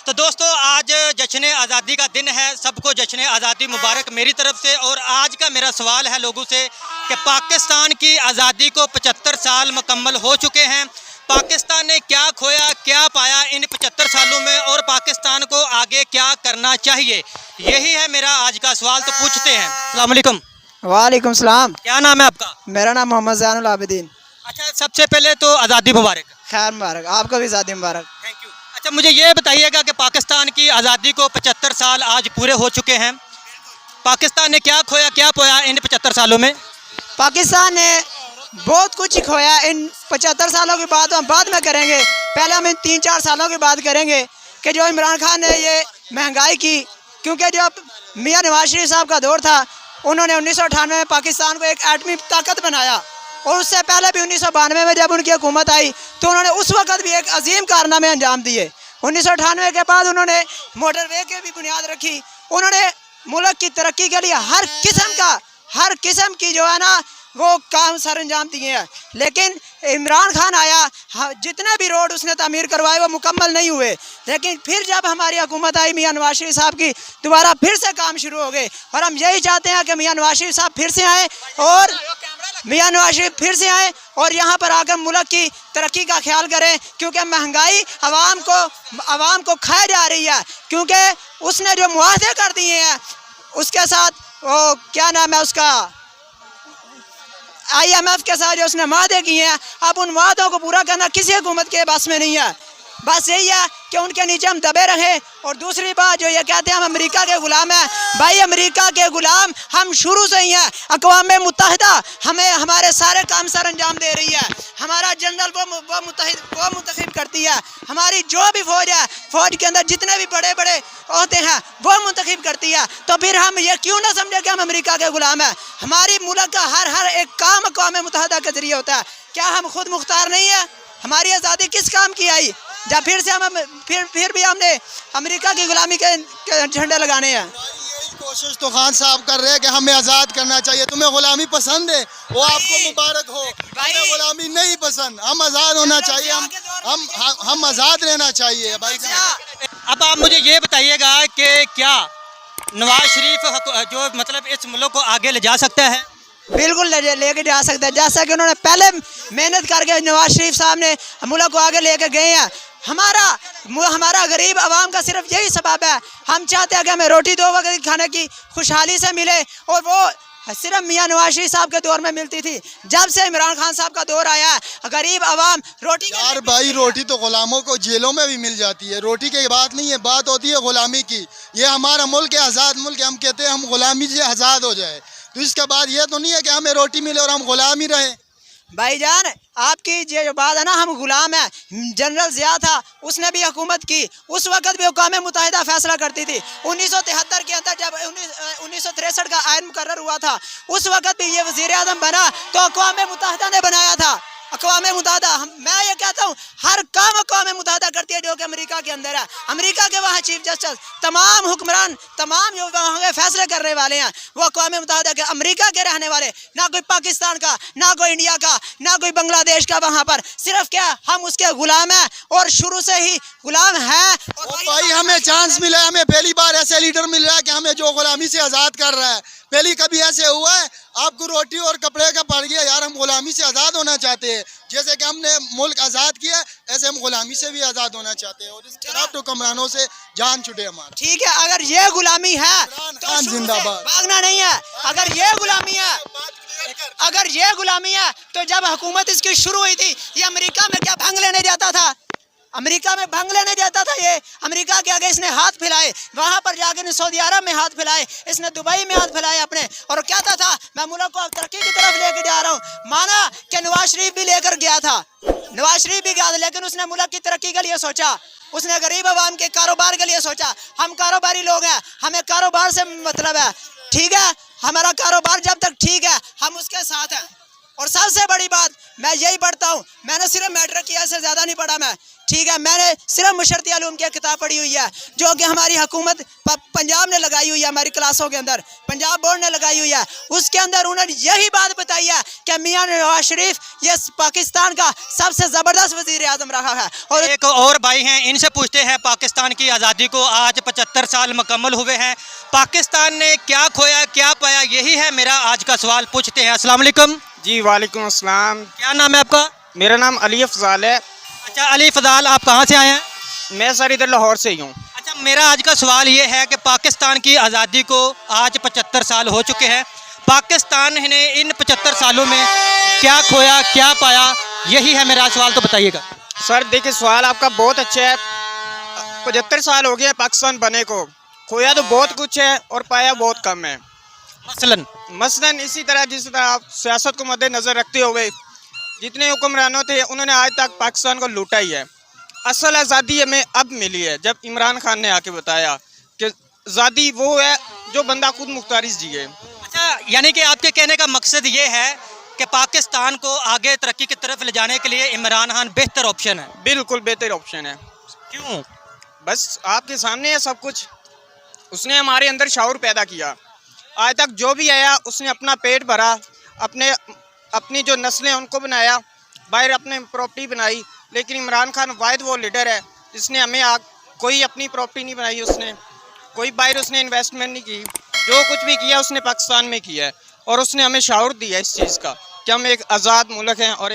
तो दोस्तों आज जश्न आज़ादी का दिन है, सबको जश्न आज़ादी मुबारक मेरी तरफ से। और आज का मेरा सवाल है लोगों से कि पाकिस्तान की आज़ादी को 75 साल मुकम्मल हो चुके हैं। पाकिस्तान ने क्या खोया क्या पाया इन 75 सालों में, और पाकिस्तान को आगे क्या करना चाहिए, यही है मेरा आज का सवाल। तो पूछते हैं। अस्सलाम वालेकुम। वालेकुम सलाम। क्या नाम है आपका? मेरा नाम मोहम्मद ज़ैनुल आबिदीन। अच्छा, सबसे पहले तो आज़ादी मुबारक। खैर मुबारक, आपको भी आज़ादी मुबारक। Thank you. अच्छा, मुझे ये बताइएगा कि पाकिस्तान की आज़ादी को 75 साल आज पूरे हो चुके हैं। पाकिस्तान ने क्या खोया क्या पाया इन 75 सालों में? पाकिस्तान ने बहुत कुछ खोया इन 75 सालों की बात हम बाद में करेंगे। पहले हम इन 3-4 सालों की बात करेंगे कि जो इमरान खान ने ये महंगाई की, क्योंकि जब मियाँ नवाज शरीफ साहब का दौर था, उन्होंने 1998 में पाकिस्तान को एक एटमी ताकत बनाया, और उससे पहले भी 1992 में जब उनकी हुकूमत आई तो उन्होंने उस वक्त भी एक अजीम कारनामे अंजाम दिए। 1998 के बाद उन्होंने मोटरवे की भी बुनियाद रखी। उन्होंने मुल्क की तरक्की के लिए हर किस्म की जो है ना वो काम सर अंजाम दिए हैं। लेकिन इमरान खान आया, जितने भी रोड उसने तामीर करवाए वो मुकम्मल नहीं हुए। लेकिन फिर जब हमारी हुकूमत आई मियाँ नवाज शरीफ साहब की, दोबारा फिर से काम शुरू हो गए। और हम यही चाहते हैं कि मियाँ नवाज शरीफ साहब फिर से आए और यहाँ पर आकर मुल्क की तरक्की का ख्याल करें, क्योंकि महंगाई आवाम को खाए जा रही है। क्योंकि उसने जो मुआहदे कर दिए हैं उसके साथ, वो क्या नाम है उसका, IMF के साथ जो उसने वादे किए हैं, अब उन वादों को पूरा करना किसी हुकूमत के बस में नहीं है। बस यही है कि उनके नीचे हम दबे रहें। और दूसरी बात जो ये कहते हैं हम अमेरिका के गुलाम हैं, भाई अमेरिका के गुलाम हम शुरू से ही हैं। अक़वाम मुत्तहिदा हमें हमारे सारे काम सर अंजाम दे रही है। हमारा जनरल वो मुंतखब करती है। हमारी जो भी फौज है, फौज के अंदर जितने भी बड़े बड़े होते हैं वो मुंतखब करती है। तो फिर हम ये क्यों ना समझे कि हम अमेरिका के गुलाम हैं। हमारी मुल्क का हर एक काम अक़वाम मुत्तहिदा के जरिए होता है। क्या हम खुद मुख्तार नहीं है? हमारी आज़ादी किस काम की आई जब फिर से हम फिर भी हमने अमेरिका की गुलामी के झंडे लगाने हैं। यही कोशिश तो खान साहब कर रहे हैं कि हमें आज़ाद करना चाहिए। तुम्हें गुलामी पसंद है, वो आपको मुबारक हो। हमें गुलामी नहीं पसंद, हम आज़ाद होना चाहिए, हम आज़ाद रहना चाहिए भाई। अब आप मुझे ये बताइएगा कि क्या नवाज शरीफ जो मतलब इस मुल्क को आगे ले जा सकता है? बिल्कुल लेके जा सकते हैं, जैसा कि उन्होंने पहले मेहनत करके नवाज शरीफ साहब ने मुल्क को आगे लेके गए हैं। हमारा गरीब आवाम का सिर्फ यही सबब है, हम चाहते हैं कि हमें रोटी 2 वक्त खाने की खुशहाली से मिले, और वो सिर्फ मियाँ नवाज शरीफ साहब के दौर में मिलती थी। जब से इमरान खान साहब का दौर आया है गरीब आवाम रोटी यार भाई, रोटी तो गुलामों को जेलों में भी मिल जाती है। रोटी की बात नहीं है, बात होती है गुलामी की। ये हमारा मुल्क है, आज़ाद मुल्क है। हम कहते हैं हम गुलामी से आज़ाद हो जाए, तो इसके बाद ये तो नहीं है कि हमें रोटी मिले और हम गुलाम ही रहें। भाईजान आपकी ये जो बात है ना, हम गुलाम हैं। जनरल ज़िया था, उसने भी हुकूमत की, उस वक्त भी अक़वाम मुत्तहिदा फैसला करती थी। 1973 के अंदर जब 1963 का आयन मुकर्रर हुआ था, उस वक्त भी ये वज़ीर आज़म बना तो अक़वाम मुत्तहिदा ने बनाया था। अक़वाम मुत्तहिदा, मैं ये कहता हूँ हर काम अक़वाम मुत्तहिदा करती है जो कि अमेरिका के अंदर है। अमेरिका के वहाँ चीफ जस्टिस, तमाम हुक्मरान, तमाम जो वहाँ के फैसले करने वाले हैं वो अक़वाम मुत्तहिदा के, अमेरिका के रहने वाले, ना कोई पाकिस्तान का, ना कोई इंडिया का, ना कोई बांग्लादेश का। वहाँ पर सिर्फ क्या हम उसके गुलाम हैं, और शुरू से ही गुलाम हैं। और भाई हमें चांस मिला है, हमें पहली बार ऐसे लीडर मिल रहा है कि हमें जो गुलामी से आज़ाद कर रहा है। पहली कभी ऐसे हुआ है आपको रोटी और कपड़े का पड़ गया? यार हम गुलामी से आज़ाद होना चाहते हैं। जैसे कि हमने मुल्क आज़ाद किया, ऐसे हम गुलामी से भी आज़ाद होना चाहते हैं, और इस खराब हुक्मरानों से जान छुटे हमारा। ठीक है, अगर ये गुलामी है तो जिंदाबाद, भागना नहीं है। अगर ये गुलामी है तो जब हुकूमत इसकी शुरू हुई थी, ये अमेरिका में क्या भंग लेने जाता था? अमेरिका में भंग लेने जाता था ये। अमेरिका के आगे इसने हाथ फैलाए, वहाँ पर जाकर सऊदी अरब में हाथ फैलाए, इसने दुबई में हाथ फैलाए अपने, और कहता था मैं मुल्क को तरक्की की तरफ लेके जा रहा हूँ। माना कि नवाज शरीफ भी लेकर गया था, लेकिन उसने मुल्क की तरक्की के लिए सोचा, उसने गरीब आवाम के कारोबार के लिए सोचा। हम कारोबारी लोग हैं, हमें कारोबार से मतलब है, ठीक है, हमारा कारोबार जब तक ठीक है हम उसके साथ हैं। और सबसे बड़ी बात, मैं यही पढ़ता हूँ, मैंने सिर्फ मैट्रिक किया, इससे ज़्यादा नहीं पढ़ा मैं, ठीक है। मैंने सिर्फ मुशर्रती उलूम की किताब पढ़ी हुई है जो कि हमारी हुकूमत पंजाब ने लगाई हुई है, हमारी क्लासों के अंदर पंजाब बोर्ड ने लगाई हुई है। उसके अंदर उन्होंने यही बात बताई है कि मियां नवाज शरीफ ये पाकिस्तान का सबसे ज़बरदस्त वज़ीर आज़म रहा है। और एक और भाई हैं, इनसे पूछते हैं पाकिस्तान की आज़ादी को आज 75 साल मुकम्मल हुए हैं, पाकिस्तान ने क्या खोया क्या पाया, यही है मेरा आज का सवाल। पूछते हैं। अस्सलाम वालेकुम। जी वालेकुम अस्सलाम। क्या नाम है आपका? मेरा नाम अली अफजाल है। अच्छा अली फजाल, आप कहाँ से आए हैं? मैं सर इधर लाहौर से ही हूँ। अच्छा, मेरा आज का सवाल ये है कि पाकिस्तान की आज़ादी को आज 75 साल हो चुके हैं, पाकिस्तान ने इन 75 सालों में क्या खोया क्या पाया, यही है मेरा सवाल, तो बताइएगा। सर देखिए सवाल आपका बहुत अच्छा है। 75 साल हो गए हैं पाकिस्तान बने को, खोया तो बहुत कुछ है और पाया बहुत कम है। मसलन इसी तरह जिस तरह आप सियासत को मद्देनज़र रखते हुए जितने हुक्मरानों थे उन्होंने आज तक पाकिस्तान को लूटा ही है। असल आज़ादी हमें अब मिली है जब इमरान खान ने आके बताया कि आज़ादी वो है जो बंदा खुद मुख्तारी जिए। अच्छा, यानी कि आपके कहने का मकसद ये है कि पाकिस्तान को आगे तरक्की की तरफ ले जाने के लिए इमरान खान बेहतर ऑप्शन है? बिल्कुल बेहतर ऑप्शन है। क्यों? बस आपके सामने है सब कुछ। उसने हमारे अंदर शाऊर पैदा किया। आज तक जो भी आया उसने अपना पेट भरा, अपनी जो नस्लें उनको बनाया, बाहर अपने प्रॉपर्टी बनाई। लेकिन इमरान खान वाहिद वो लीडर है जिसने हमें कोई अपनी प्रॉपर्टी नहीं बनाई, उसने कोई बाहर उसने इन्वेस्टमेंट नहीं की। जो कुछ भी किया उसने पाकिस्तान में किया है और उसने हमें शाऊर दिया इस चीज़ का कि हम एक आज़ाद मुल्क हैं और